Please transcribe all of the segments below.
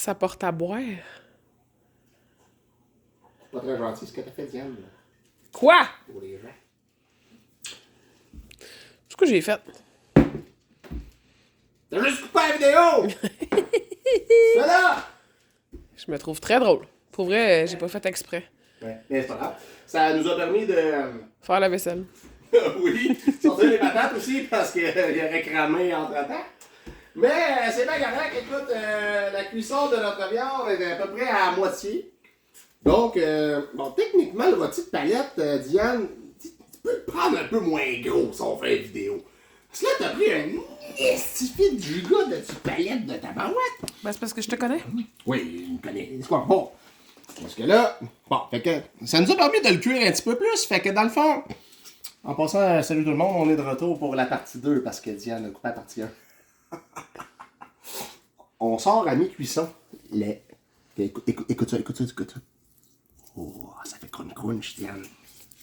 Ça porte à boire. Pas très gentil ce que t'as fait, Diane. Quoi? Pour les gens. Ce que j'ai fait. T'as juste coupé la vidéo! C'est là! Je me trouve très drôle. Pour vrai, j'ai pas fait exprès. Ouais, mais c'est pas grave. Ça nous a permis de... Faire la vaisselle. oui, sortir les patates aussi parce qu'il aurait cramé entre-temps. Mais c'est bien correct. Écoute, la cuisson de notre viande est à peu près à moitié. Donc, bon, techniquement, le rôti de palette, Diane, tu peux le prendre un peu moins gros si on fait une vidéo. Parce que là, t'as pris un estifit de giga de petite palette de tabarouette. Ben, c'est parce que je te connais. Oui, il me connaît. C'est quoi? Bon. Parce que là, bon, fait que ça nous a permis de le cuire un petit peu plus. Fait que dans le fond, en passant, salut tout le monde, on est de retour pour la partie 2 parce que Diane a coupé la partie 1. On sort à mi-cuisson. Écoute ça. Oh, ça fait crunch, Diane.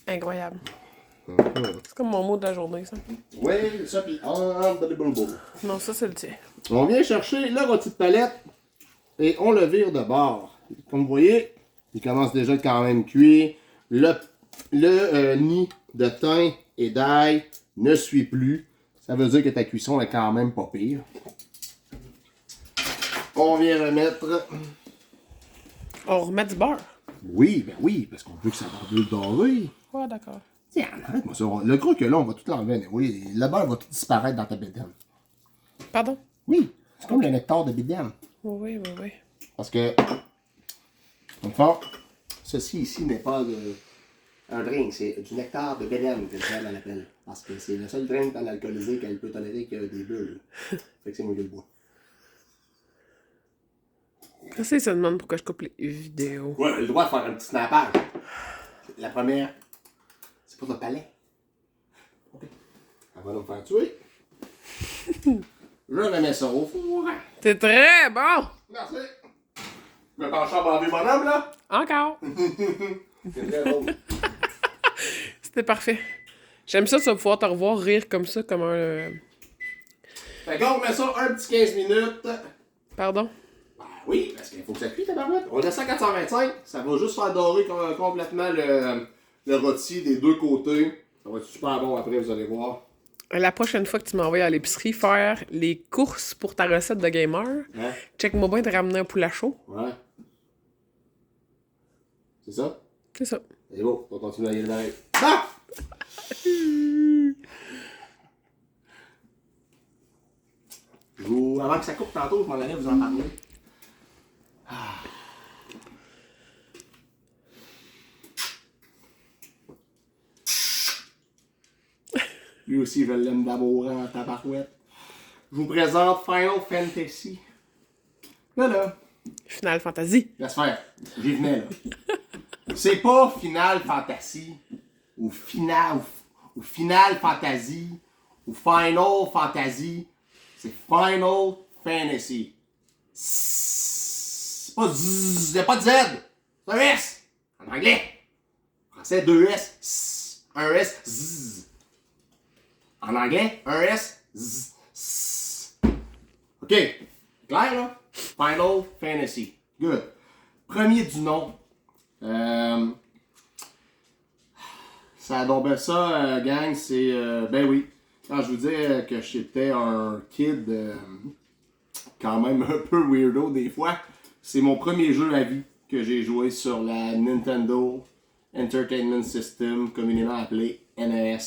Incroyable. C'est comme mon mot de la journée, ça. Oui, ça, pis unbelievable. Non, ça, c'est le tien. On vient chercher le rôti de palette et on le vire de bord. Comme vous voyez, il commence déjà quand même cuit. Le nid de thym et d'ail ne suit plus. Ça veut dire que ta cuisson est quand même pas pire. On vient remettre... On remet du beurre. Oui, ben oui, parce qu'on veut que ça brûle doré. Ouais, d'accord. Tiens, arrête-moi ça. Le gros que là, on va tout l'enlever. Oui, le beurre va tout disparaître dans ta bédaine. Pardon? Oui, c'est comme le nectar de bédaine. Oui. Parce que, dans le fond, ceci ici n'est pas un drink, c'est du nectar de bédaine que elle appelle. Parce que c'est le seul drink non alcoolisé qu'elle peut tolérer que des bulles. Fait que c'est moi qui le bois. Qu'est-ce que ça demande pourquoi je coupe les vidéos? Ouais, le droit de faire un petit snappage. La première, c'est pour le palais. Ok. Elle va nous faire tuer. Je remets ça au four. C'est très bon! Merci. Je me penche à baver mon homme, là. Encore! C'est très drôle. C'était parfait. J'aime ça, tu vas pouvoir te revoir rire comme ça, comme un... Fait qu'on remet ça un petit 15 minutes. Pardon? Ben oui, parce qu'il faut que ça cuise, tabarouette. On laisse ça à 425. Ça va juste faire dorer complètement le rôti des deux côtés. Ça va être super bon après, vous allez voir. La prochaine fois que tu m'envoies à l'épicerie faire les courses pour ta recette de gamer, Hein? check-moi bien de ramener un poulet chaud. Ouais. C'est ça? C'est ça. C'est beau, on continue à y aller pareil. Ah! Avant que ça coupe tantôt, je m'en allais vous en parler. Lui aussi, je l'aime d'amour en tabarouette. Je vous présente Final Fantasy. Là. Final Fantasy. Laisse faire. J'y venais, là. C'est pas Final Fantasy. Ou Final Fantasy. Ou Final Fantasy. C'est Final Fantasy. C'est pas Z. Y'a pas de Z. C'est un S. En anglais. En français, 2 S. Un S. Z. En anglais, un S. Z. OK. Clair, là? Final Fantasy. Good. Premier du nom. Ça donc ça, gang, c'est... ben oui. Quand je vous dis que j'étais un kid quand même un peu weirdo des fois, c'est mon premier jeu à vie que j'ai joué sur la Nintendo Entertainment System, communément appelée NES.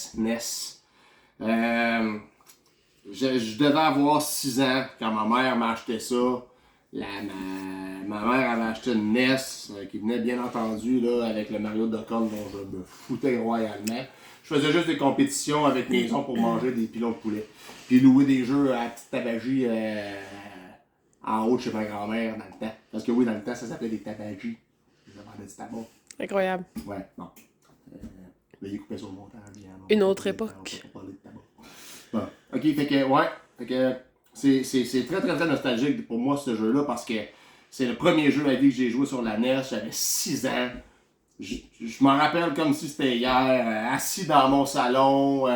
Je devais avoir 6 ans quand ma mère m'a acheté ça. Ma mère avait acheté une NES qui venait bien entendu là, avec le Mario Duck Hunt dont je me foutais royalement. Je faisais juste des compétitions avec mes oncles pour manger des pilons de poulet. Puis louer des jeux à la petite tabagie en haut de chez ma grand-mère dans le temps. Parce que oui, dans le temps, ça s'appelait des tabagies. Ils vendaient du tabac. Incroyable. Ouais, bon. Veuillez couper sur le montage. Une autre époque. On va parler de tabac. Bon. Ok, fait que, ouais. Fait que, c'est très, très, très nostalgique pour moi, ce jeu-là, parce que c'est le premier jeu à vie que j'ai joué sur la NES. J'avais 6 ans. Je m'en rappelle comme si c'était hier, assis dans mon salon,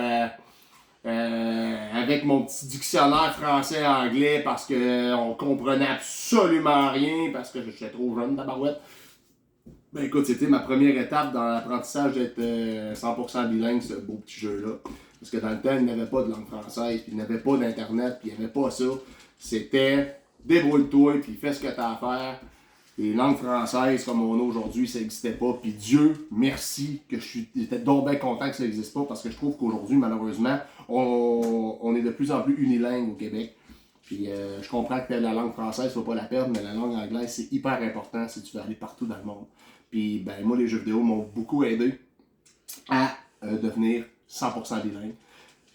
avec mon petit dictionnaire français-anglais parce qu'on comprenait absolument rien, parce que j'étais trop jeune, tabarouette. Ben écoute, c'était ma première étape dans l'apprentissage d'être 100% bilingue, ce beau petit jeu-là. Parce que dans le temps, il n'y avait pas de langue française, puis il n'y avait pas d'internet, puis il n'y avait pas ça. C'était débrouille-toi, puis fais ce que tu as à faire. Les langues françaises comme on a aujourd'hui, ça n'existait pas. Puis Dieu merci que j'étais donc bien content que ça n'existe pas, parce que je trouve qu'aujourd'hui, malheureusement, on est de plus en plus unilingue au Québec. Puis je comprends que la langue française, il ne faut pas la perdre, mais la langue anglaise, c'est hyper important si tu veux aller partout dans le monde. Puis ben moi, les jeux vidéo m'ont beaucoup aidé à devenir 100% bilingue.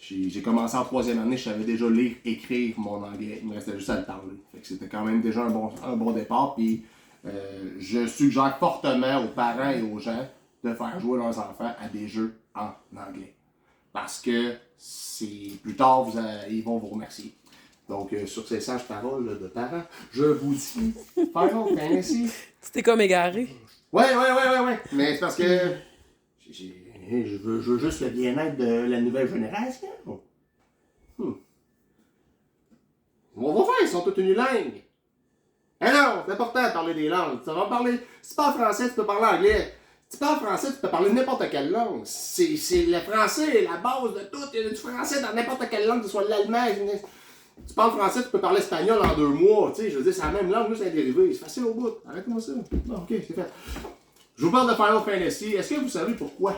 J'ai commencé en 3e année, je savais déjà lire, écrire mon anglais. Il me restait juste à le parler. Fait que c'était quand même déjà un bon départ. Puis je suggère fortement aux parents et aux gens de faire jouer leurs enfants à des jeux en anglais. Parce que plus tard, ils vont vous remercier. Donc, sur ces sages paroles de parents, je vous dis, Final Fantasy. C'était comme égaré. Ouais. Mais c'est parce que je veux juste le bien-être de la nouvelle génération. On va faire, ils sont toutes unilingues. Eh non, c'est important de parler des langues. Tu vas parler, si tu parles français, tu peux parler anglais. Si tu parles français, tu peux parler n'importe quelle langue. C'est le français, la base de tout. Il y a du français dans n'importe quelle langue, que ce soit l'allemand. Tu parles français, tu peux parler espagnol en 2 mois. Tu sais, je veux dire, c'est la même langue, juste un dérivé. C'est facile au bout. Arrête-moi ça. Bon, ok, c'est fait. Je vous parle de Final Fantasy. Est-ce que vous savez pourquoi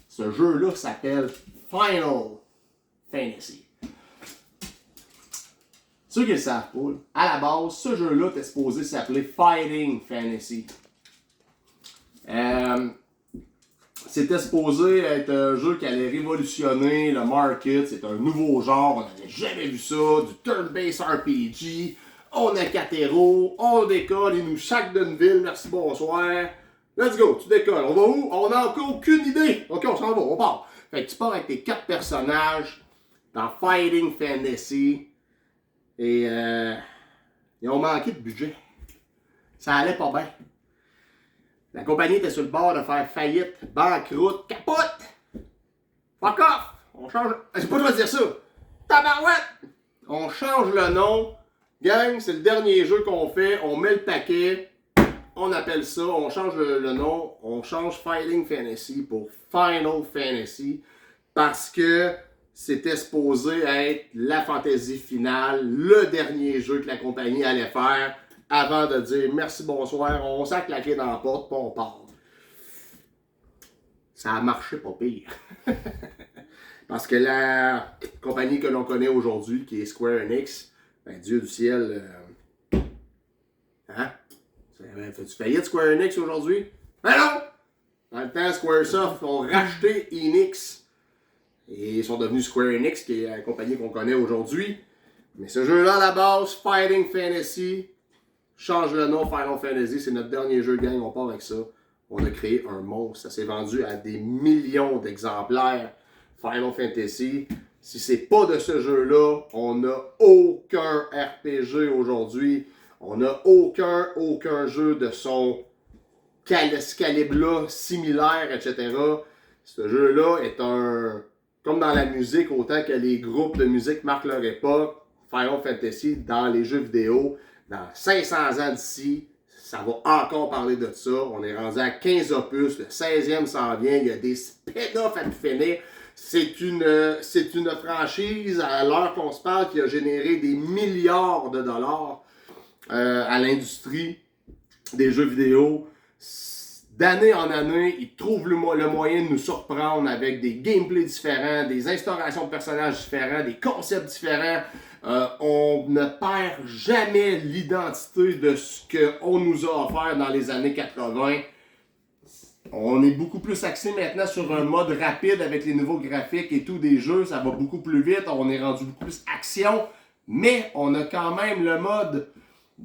ce jeu-là s'appelle Final Fantasy? Ceux qui le savent pas, à la base, ce jeu-là était supposé s'appeler Fighting Fantasy. C'était supposé être un jeu qui allait révolutionner le market. C'est un nouveau genre, on n'avait jamais vu ça, du turn-based RPG. On a 4 héros, on décolle, ils nous chaque d'une ville, merci, bonsoir. Let's go, tu décolles. On va où? On n'a encore aucune idée. Ok, on s'en va, on part. Fait que tu pars avec tes 4 personnages dans Fighting Fantasy. Et ils ont manqué de budget. Ça allait pas bien. La compagnie était sur le bord de faire faillite, banqueroute, capote! Fuck off! On change. J'ai pas le droit de dire ça! Tabarouette! On change le nom. Gang, c'est le dernier jeu qu'on fait. On met le paquet. On appelle ça. On change le nom. On change Fighting Fantasy pour Final Fantasy. Parce que c'était supposé être la fantaisie finale, le dernier jeu que la compagnie allait faire avant de dire merci, bonsoir, on sac la clé dans la porte, puis on part. Ça a marché pas pire. Parce que la compagnie que l'on connaît aujourd'hui, qui est Square Enix, ben Dieu du ciel, fais-tu faillite Square Enix aujourd'hui? Ben non! Dans le temps, Squaresoft ont racheté Enix. Et ils sont devenus Square Enix, qui est la compagnie qu'on connaît aujourd'hui. Mais ce jeu-là, à la base, Fighting Fantasy, change le nom Final Fantasy, c'est notre dernier jeu de gang, on part avec ça. On a créé un monstre, ça s'est vendu à des millions d'exemplaires. Final Fantasy, si c'est pas de ce jeu-là, on n'a aucun RPG aujourd'hui. On n'a aucun jeu de son calibre-là, similaire, etc. Ce jeu-là est un... Comme dans la musique, autant que les groupes de musique marquent leur époque, Final Fantasy, dans les jeux vidéo, dans 500 ans d'ici, ça va encore parler de ça. On est rendu à 15 opus, le 16e s'en vient, il y a des spin-offs à tout finir. C'est une franchise, à l'heure qu'on se parle, qui a généré des milliards de dollars à l'industrie des jeux vidéo. D'année en année, ils trouvent le moyen de nous surprendre avec des gameplays différents, des instaurations de personnages différents, des concepts différents. On ne perd jamais l'identité de ce qu'on nous a offert dans les années 80. On est beaucoup plus axé maintenant sur un mode rapide avec les nouveaux graphiques et tout des jeux. Ça va beaucoup plus vite, on est rendu beaucoup plus action. Mais on a quand même le mode...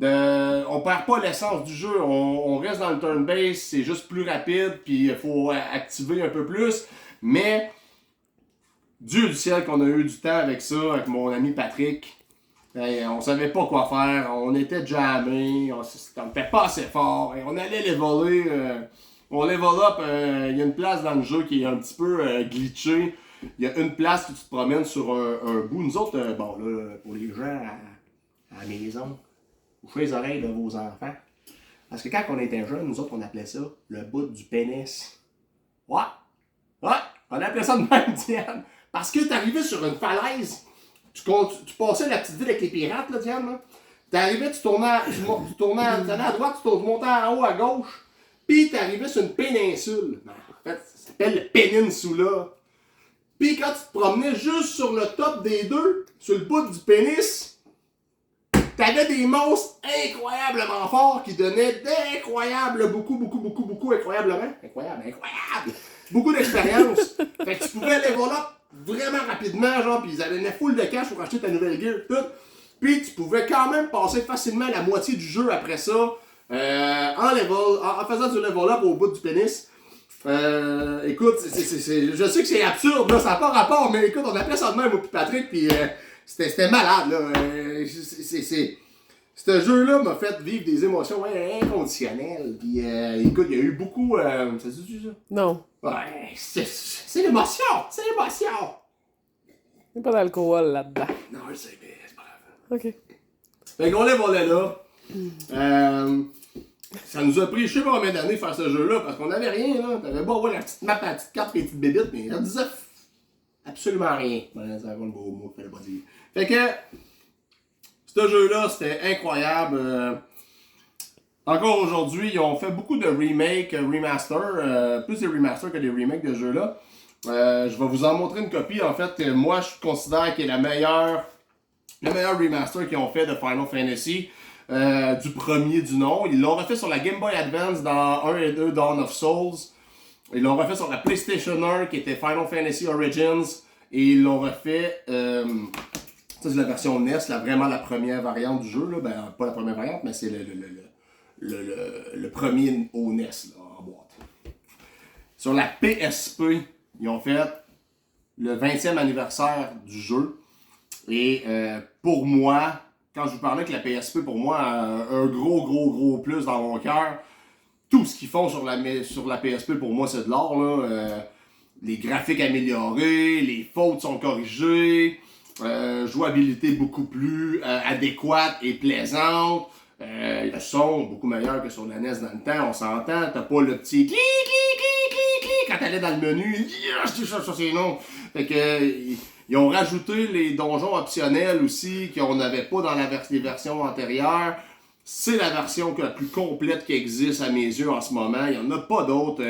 on perd pas l'essence du jeu, on reste dans le turn-based, c'est juste plus rapide, puis il faut activer un peu plus, mais Dieu du ciel qu'on a eu du temps avec ça, avec mon ami Patrick, on savait pas quoi faire, on était jammés, on n'était pas assez fort, et on allait leveler, on level up, il y a une place dans le jeu qui est un petit peu glitchée, il y a une place où tu te promènes sur un bout. Nous autres, bon là, pour les gens à la maison, bouchez les oreilles de vos enfants. Parce que quand on était jeunes, nous autres, on appelait ça le bout du pénis. Ouais, on appelait ça de même, Diane. Parce que t'arrivais sur une falaise, tu passais la petite ville avec les pirates, là, Diane, là. T'arrivais, tu tournais à droite, tu montais en haut à gauche, puis t'arrivais sur une péninsule. En fait, ça s'appelle le Peninsula. Puis quand tu te promenais juste sur le top des deux, sur le bout du pénis, t'avais des monstres incroyablement forts qui donnaient d'incroyables, beaucoup, incroyable, beaucoup d'expérience. Fait que tu pouvais level up vraiment rapidement, genre, pis ils donnaient full de cash pour acheter ta nouvelle gear, tout. Puis tu pouvais quand même passer facilement la moitié du jeu après ça, en faisant du level up au bout du pénis. Écoute, je sais que c'est absurde, là, ça n'a pas rapport, mais écoute, on appelait ça de même, moi pis Patrick, pis c'était malade, là. Ce jeu-là m'a fait vivre des émotions inconditionnelles. Puis écoute, il y a eu beaucoup. Ça se dit ça? Non. Ouais, c'est l'émotion! C'est l'émotion! Il n'y a pas d'alcool là-dedans. Non, je sais, mais c'est pas grave. OK. Fait qu'on les volait là. Ça nous a pris je sais pas combien d'années de faire ce jeu-là parce qu'on avait rien, là. T'avais beau avoir la petite map, la petite carte et les petites bébites, mais ça disait absolument rien. Ouais, c'est un beau mot qu'il fallait pas dire. Fait que, ce jeu-là, c'était incroyable. Encore aujourd'hui, ils ont fait beaucoup de remakes, remasters, plus des remasters que des remakes de jeux-là. Je vais vous en montrer une copie, en fait, que moi je considère qu'il est le meilleur remaster qu'ils ont fait de Final Fantasy. Du premier du nom. Ils l'ont refait sur la Game Boy Advance dans 1 et 2 Dawn of Souls. Ils l'ont refait sur la PlayStation 1 qui était Final Fantasy Origins. Et ils l'ont refait. Ça, c'est la version NES, vraiment la première variante du jeu. Là. Ben, pas la première variante, mais c'est le premier au NES là, en boîte. Sur la PSP, ils ont fait le 20e anniversaire du jeu. Et pour moi, quand je vous parlais que la PSP, pour moi, a un gros plus dans mon cœur, tout ce qu'ils font sur la PSP, pour moi, c'est de l'or. Les graphiques améliorés, les fautes sont corrigées, jouabilité beaucoup plus adéquate et plaisante. Le son, beaucoup meilleur que sur la NES dans le temps, on s'entend. T'as pas le petit clic quand t'allais dans le menu. Ça c'est non. Fait que... Ils ont rajouté les donjons optionnels aussi qu'on n'avait pas dans les versions antérieures. C'est la version la plus complète qui existe à mes yeux en ce moment. Il n'y en a pas d'autres.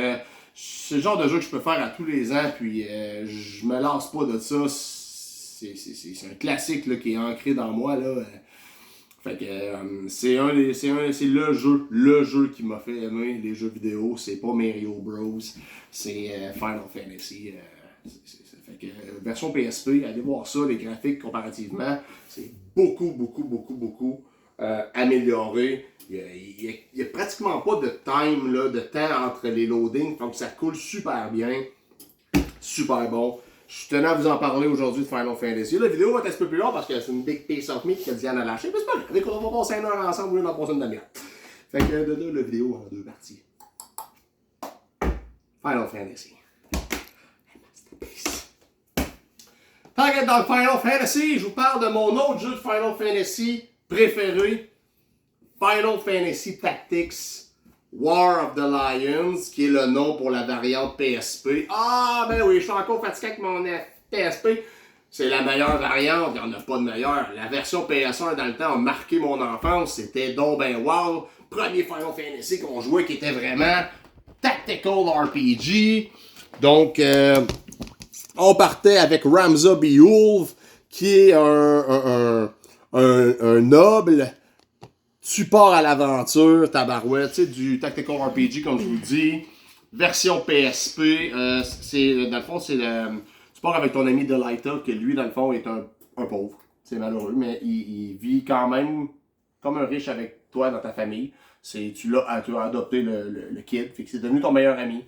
C'est le genre de jeu que je peux faire à tous les ans, puis je me lasse pas de ça. C'est un classique là, qui est ancré dans moi. Là. Fait que c'est le jeu qui m'a fait aimer les jeux vidéo. C'est pas Mario Bros. C'est Final Fantasy. Fait que version PSP, allez voir ça, les graphiques comparativement, c'est beaucoup amélioré. Il y a pratiquement pas de time, là, de temps entre les loadings, donc ça coule super bien, super bon. Je tenais à vous en parler aujourd'hui de Final Fantasy. La vidéo va être un peu plus longue parce que c'est une big piece of meat que Diane a lâché, mais c'est pas grave, on va passer 1 heure ensemble, au lieu d'en passer une demi-heure. Fait que de là, la vidéo en 2 parties. Final Fantasy. Tant qu'être dans le Final Fantasy, je vous parle de mon autre jeu de Final Fantasy préféré, Final Fantasy Tactics War of the Lions, qui est le nom pour la variante PSP. Ah, ben oui, je suis encore fatigué avec mon PSP. C'est la meilleure variante, il n'y en a pas de meilleure. La version PS1 dans le temps a marqué mon enfance, c'était donc ben wow. Premier Final Fantasy qu'on jouait qui était vraiment Tactical RPG. Donc, on partait avec Ramza Beowulf, qui est un noble. Tu pars à l'aventure, tabarouette, tu sais, du Tactical RPG, comme je vous dis. Version PSP, dans le fond, tu pars avec ton ami Delighta, qui lui, dans le fond, est un pauvre. C'est malheureux, mais il vit quand même comme un riche avec toi dans ta famille. Tu as adopté le kid, fait que c'est devenu ton meilleur ami.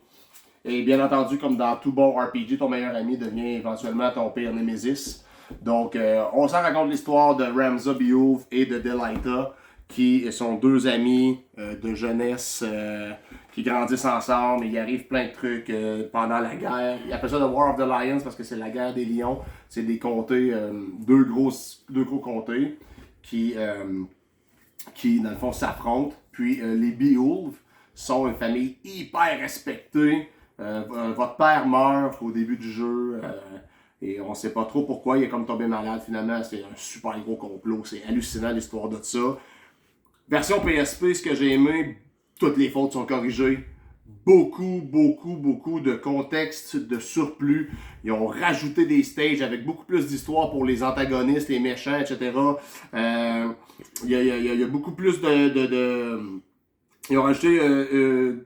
Et bien entendu, comme dans tout bon RPG, ton meilleur ami devient éventuellement ton pire némésis. Donc, on s'en raconte l'histoire de Ramza Beowulf et de Delighta, qui sont deux amis de jeunesse qui grandissent ensemble, il arrive plein de trucs pendant la guerre. Ils appellent ça The War of the Lions parce que c'est la guerre des lions. C'est des comtés, deux gros comtés qui dans le fond s'affrontent. Puis les Beowulf sont une famille hyper respectée. Votre père meurt au début du jeu et on sait pas trop pourquoi. Il est comme tombé malade finalement. C'est un super gros complot. C'est hallucinant l'histoire de ça. Version PSP, ce que j'ai aimé, toutes les fautes sont corrigées. Beaucoup de contexte de surplus. Ils ont rajouté des stages avec beaucoup plus d'histoire pour les antagonistes, les méchants, etc. Il y a beaucoup plus Ils ont rajouté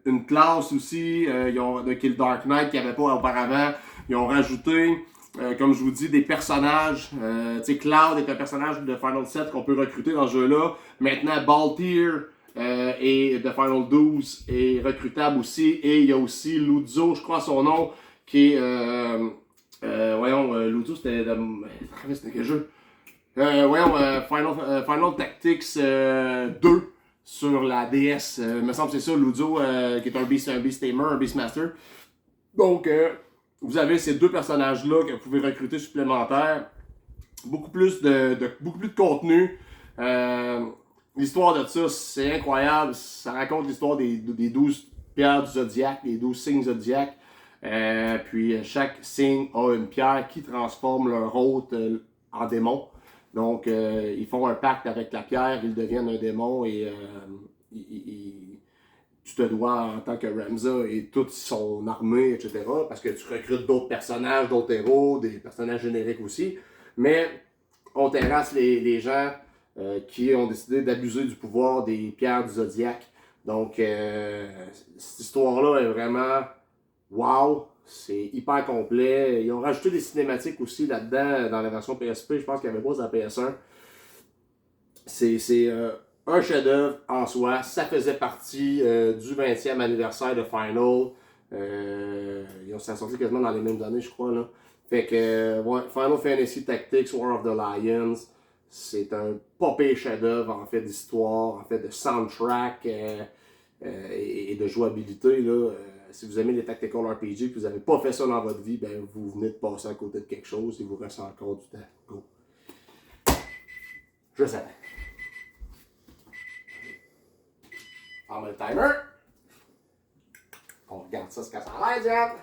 une classe aussi, qui est le Dark Knight qu'il n'y avait pas auparavant. Ils ont rajouté, comme je vous dis, des personnages. Cloud est un personnage de Final 7 qu'on peut recruter dans ce jeu-là. Maintenant, Baltier et de Final 12 est recrutable aussi. Et il y a aussi Ludzo, je crois son nom, qui est... Ludzo, c'était quel jeu? Final Tactics 2 sur la DS. Il me semble que c'est ça, Ludzo, qui est un Beast-Tamer, un Beastmaster. Donc, vous avez ces deux personnages-là que vous pouvez recruter supplémentaires. Beaucoup plus de contenu. L'histoire de ça, c'est incroyable. Ça raconte l'histoire des 12 pierres du Zodiac, les 12 signes Zodiac. Puis chaque signe a une pierre qui transforme leur hôte en démon. Donc, ils font un pacte avec la pierre, ils deviennent un démon et tu te dois, en tant que Ramza et toute son armée, etc., parce que tu recrutes d'autres personnages, d'autres héros, des personnages génériques aussi. Mais on terrasse les gens qui ont décidé d'abuser du pouvoir des pierres du Zodiac. Donc, cette histoire-là est vraiment wow! C'est hyper complet. Ils ont rajouté des cinématiques aussi là-dedans dans la version PSP. Je pense qu'il n'y avait pas dans la PS1. C'est un chef-d'œuvre en soi. Ça faisait partie du 20e anniversaire de Final. Ça a sorti quasiment dans les mêmes années, je crois. Là. Fait que Final Fantasy Tactics, War of the Lions, c'est un popé chef-d'œuvre en fait d'histoire, en fait de soundtrack et de jouabilité. Là. Si vous aimez les Tactical RPG et que vous n'avez pas fait ça dans votre vie, ben vous venez de passer à côté de quelque chose et vous reste encore du temps. Go. Je savais. On met le timer. On regarde ça, ce que ça a l'air, Diane.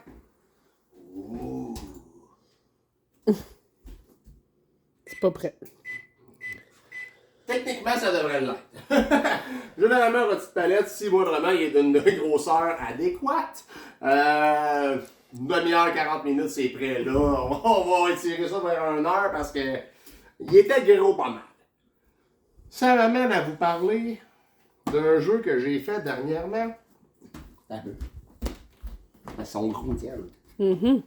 Ouh. C'est pas prêt. Techniquement, ça devrait l'être. Généralement, une petite palette, si moindrement il est d'une grosseur adéquate, une demi-heure, 40 minutes, c'est prêt là. On va étirer ça vers 1 heure parce que il était gros pas mal. Ça m'amène à vous parler d'un jeu que j'ai fait dernièrement. Un peu. Elles sont gros, tiens. Mm-hmm.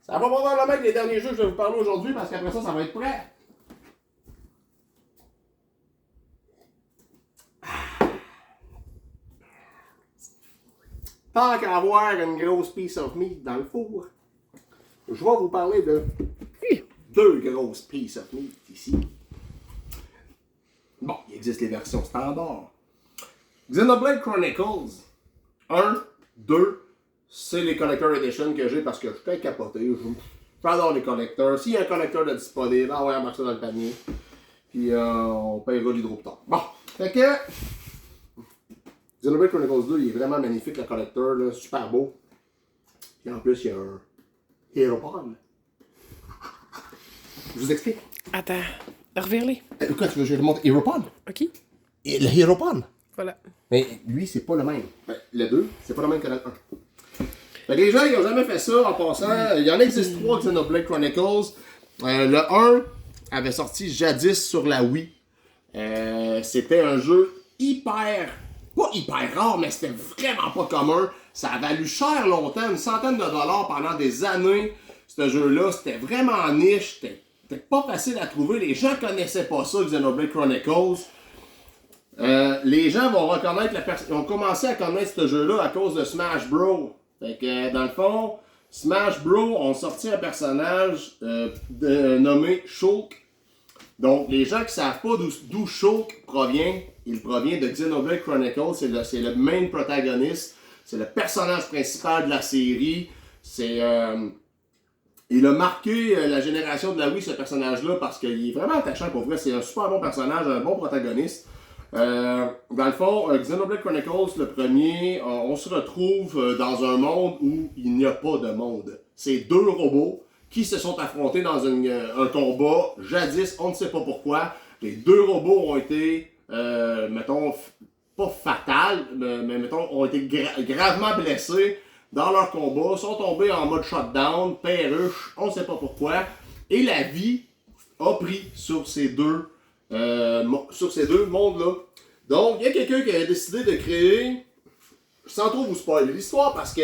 Ça va probablement être les derniers jeux que je vais vous parler aujourd'hui parce qu'après ça va être prêt. Tant qu'à avoir une grosse piece of meat dans le four, je vais vous parler de 2 grosses pieces of meat ici. Bon, il existe les versions standards. Xenoblade Chronicles 1, 2, c'est les Collector Edition que j'ai parce que je suis capoté. J'adore les collecteurs. S'il y a un collecteur de disponible, on va mettre ça dans le panier. Puis on paiera l'hydro-tard. Bon, fait que Xenoblade Chronicles 2, il est vraiment magnifique, le collecteur, là, super beau. Et en plus, il y a un Hierophant. Je vous explique. Attends, revire-les. Quoi, tu veux que je remonte Hierophant? OK. Et le Hierophant. Voilà. Mais lui, c'est pas le même. Le 2, c'est pas le même que le 1. Fait que les gens, ils n'ont jamais fait ça en passant. Il y en existe 3 Xenoblade Chronicles. Le 1 avait sorti jadis sur la Wii. C'était un jeu pas hyper rare, mais c'était vraiment pas commun. Ça a valu cher longtemps, une centaine de dollars pendant des années. Ce jeu-là, c'était vraiment niche. C'était pas facile à trouver. Les gens connaissaient pas ça, Xenoblade Chronicles. Les gens vont reconnaître ont commencé à connaître ce jeu-là à cause de Smash Bros. Fait que, dans le fond, Smash Bros ont sorti un personnage nommé Shulk. Donc, les gens qui ne savent pas d'où Shulk provient, il provient de Xenoblade Chronicles, c'est le main protagoniste, c'est le personnage principal de la série. Il a marqué la génération de la Wii, ce personnage-là, parce qu'il est vraiment attachant pour vrai. C'est un super bon personnage, un bon protagoniste. Dans le fond, Xenoblade Chronicles, le premier, on se retrouve dans un monde où il n'y a pas de monde. C'est deux robots qui se sont affrontés dans un combat. Jadis, on ne sait pas pourquoi. Les deux robots ont été, mettons, pas fatals, mais mettons, ont été gravement blessés dans leur combat, sont tombés en mode shutdown, perruche, on ne sait pas pourquoi. Et la vie a pris sur ces deux mondes-là. Donc, il y a quelqu'un qui a décidé de créer, sans trop vous spoiler l'histoire, parce que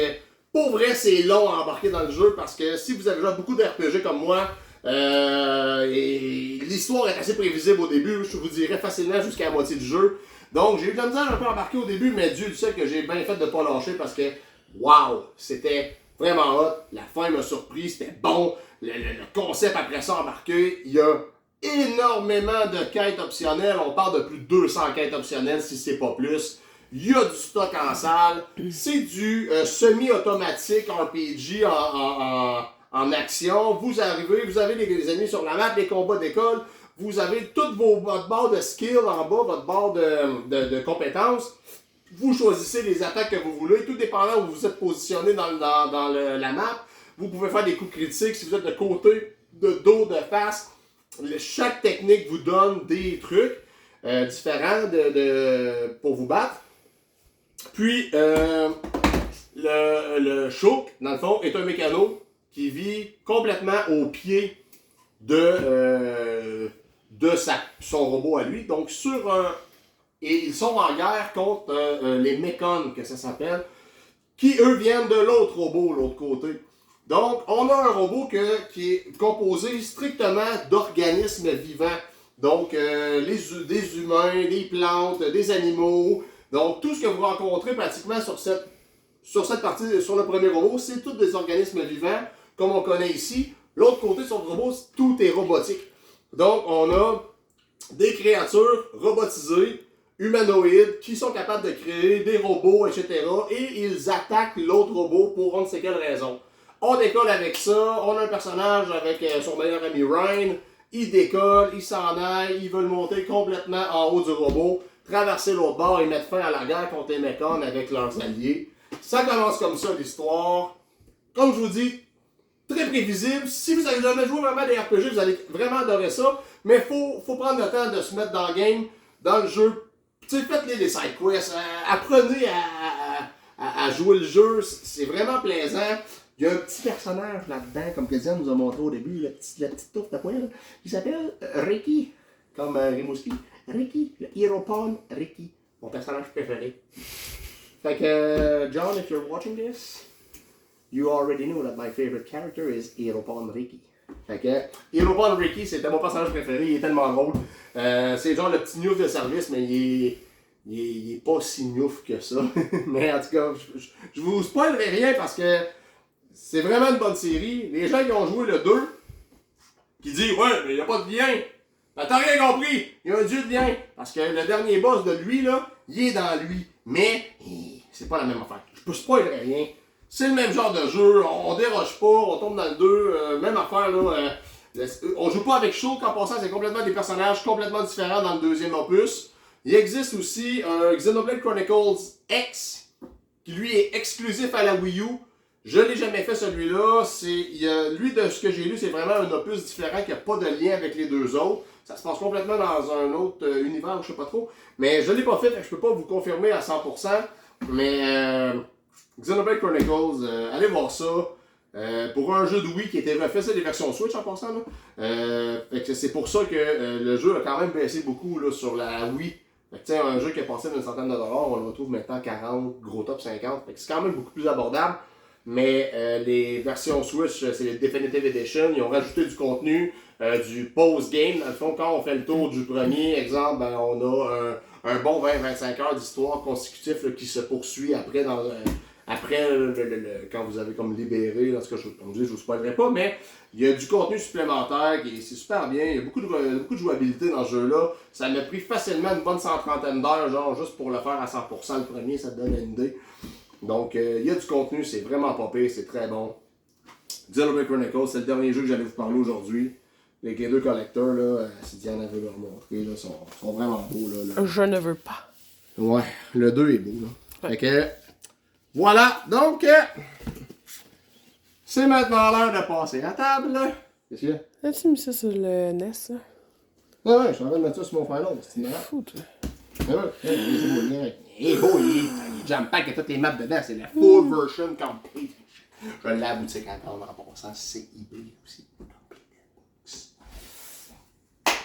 pour vrai, c'est long à embarquer dans le jeu, parce que si vous avez joué beaucoup d'RPG comme moi, et l'histoire est assez prévisible au début, je vous dirais facilement jusqu'à la moitié du jeu. Donc, j'ai eu de la misère un peu à embarquer au début, mais Dieu sait que j'ai bien fait de ne pas lâcher, parce que wow, c'était vraiment hot. La fin m'a surpris, c'était bon. Le concept après ça embarqué. Il y a énormément de quêtes optionnelles. On parle de plus de 200 quêtes optionnelles si c'est pas plus. Il y a du stock en salle. C'est du semi-automatique RPG en action. Vous arrivez, vous avez les ennemis sur la map, les combats d'école. Vous avez toute votre barre de skill en bas, votre barre de compétences. Vous choisissez les attaques que vous voulez, tout dépendant où vous êtes positionné dans la map. Vous pouvez faire des coups critiques si vous êtes de côté, de dos, de face. Chaque technique vous donne des trucs différents pour vous battre. Puis, le Shulk, dans le fond, est un mécano qui vit complètement au pied de son robot à lui. Donc, et ils sont en guerre contre les Mechons, que ça s'appelle, qui eux viennent de l'autre robot, l'autre côté. Donc, on a un robot qui est composé strictement d'organismes vivants. Donc, des humains, des plantes, des animaux. Donc, tout ce que vous rencontrez pratiquement sur cette partie, sur le premier robot, c'est tous des organismes vivants, comme on connaît ici. L'autre côté sur le robot, tout est robotique. Donc, on a des créatures robotisées, humanoïdes, qui sont capables de créer des robots, etc. Et ils attaquent l'autre robot pour on ne sait quelle raison. On décolle avec ça, on a un personnage avec son meilleur ami Ryan, il décolle, il s'en aille, ils veulent monter complètement en haut du robot, traverser l'autre bord et mettre fin à la guerre contre les Mechons avec leurs alliés. Ça commence comme ça l'histoire. Comme je vous dis, très prévisible. Si vous avez jamais joué vraiment à des RPG, vous allez vraiment adorer ça. Mais faut prendre le temps de se mettre dans le game, dans le jeu. Tu sais, faites les side quests, apprenez à jouer le jeu, c'est vraiment plaisant. Il y a un petit personnage là-dedans, comme Kéziane nous a montré au début, la petite touffe de poil, qui s'appelle Ricky, comme Rimouski. Ricky, le Hieropon Ricky, mon personnage préféré. Fait que, John, if you're watching this, you already know that my favorite character is Hieropon Ricky. Fait que, Hieropon Ricky, c'était mon personnage préféré, il est tellement drôle. C'est genre le petit gnouf de service, mais il est pas si gnouf que ça. Mais en tout cas, je vous spoilerai rien parce que c'est vraiment une bonne série. Les gens qui ont joué le 2, qui disent « Ouais, mais il n'y a pas de lien. » Ben, t'as rien compris. Il y a un dieu de lien. Parce que le dernier boss de lui, là, il est dans lui. Mais, c'est pas la même affaire. Je peux spoiler rien. C'est le même genre de jeu. On déroge pas, on tombe dans le 2. Même affaire, là. On joue pas avec Shulk en passant. C'est complètement des personnages complètement différents dans le deuxième opus. Il existe aussi un Xenoblade Chronicles X, qui lui est exclusif à la Wii U. Je l'ai jamais fait celui-là. Lui, de ce que j'ai lu, c'est vraiment un opus différent qui n'a pas de lien avec les deux autres. Ça se passe complètement dans un autre univers, je sais pas trop. Mais je l'ai pas fait, je peux pas vous confirmer à 100%. Mais Xenoblade Chronicles, allez voir ça. Pour un jeu de Wii qui était refait, c'est des versions Switch en passant. C'est pour ça que le jeu a quand même baissé beaucoup là, sur la Wii. Un jeu qui est passé d'une centaine de dollars, on le retrouve maintenant 40, gros top 50. C'est quand même beaucoup plus abordable. Mais les versions Switch, c'est les Definitive Edition. Ils ont rajouté du contenu, du post-game. Dans le fond, quand on fait le tour du premier, exemple, ben, on a un bon 20-25 heures d'histoire consécutif là, qui se poursuit après après, quand vous avez comme libéré, là, comme je dis, je vous spoilerai pas, mais il y a du contenu supplémentaire qui c'est super bien. Il y a beaucoup de jouabilité dans ce jeu-là. Ça m'a pris facilement une bonne 130 d'heures, genre juste pour le faire à 100% le premier, ça te donne une idée. Donc, il y a du contenu, c'est vraiment pas pire, c'est très bon. Xenoblade Chronicles, c'est le dernier jeu que j'allais vous parler aujourd'hui. Avec les deux collecteurs, là, si Diane veut leur montrer, là, sont vraiment beaux. Là. Je ne veux pas. Ouais, le 2 est beau. Là. Ouais. Fait que, voilà, donc, c'est maintenant l'heure de passer à table. Qu'est-ce qu'il y a? As-tu mis ça sur le NES, là? Ouais, je suis en train de mettre ça sur mon Final, c'est malade. Fou, toi. Il est beau, il est jam-pack, il y a toutes les maps dedans, c'est la full version complete. Je l'ai à la boutique à attendre en passant, c'est eBay aussi.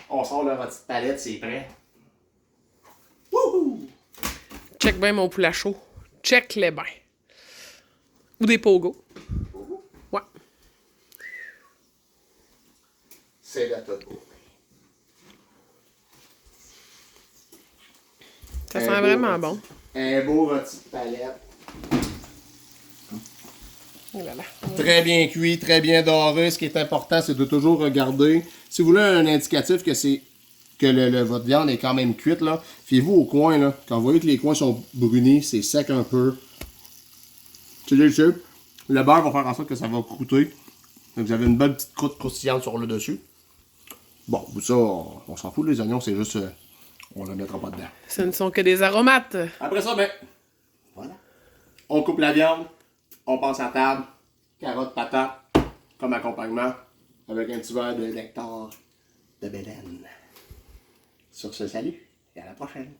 On sort la petite palette, c'est prêt. Wouhou! Check bien mon poulet chaud. Check les bains. Ou des pogos. Ouais. C'est la toute beau. Ça sent vraiment bon. Un beau rôti de palette. Oh là là. Très bien cuit, très bien doré. Ce qui est important, c'est de toujours regarder. Si vous voulez un indicatif que votre viande est quand même cuite, là, fiez-vous au coin. Là. Quand vous voyez que les coins sont brunis, c'est sec un peu. C'est délicieux. Le beurre va faire en sorte que ça va croûter. Donc vous avez une bonne petite croûte croustillante sur le dessus. Bon, ça, on s'en fout, les oignons, c'est juste... on ne le mettra pas dedans. Ce ne sont que des aromates. Après ça, ben, voilà. On coupe la viande, on passe à table, carottes, patates, comme accompagnement, avec un petit verre de nectar de Bélène. Sur ce, salut et à la prochaine.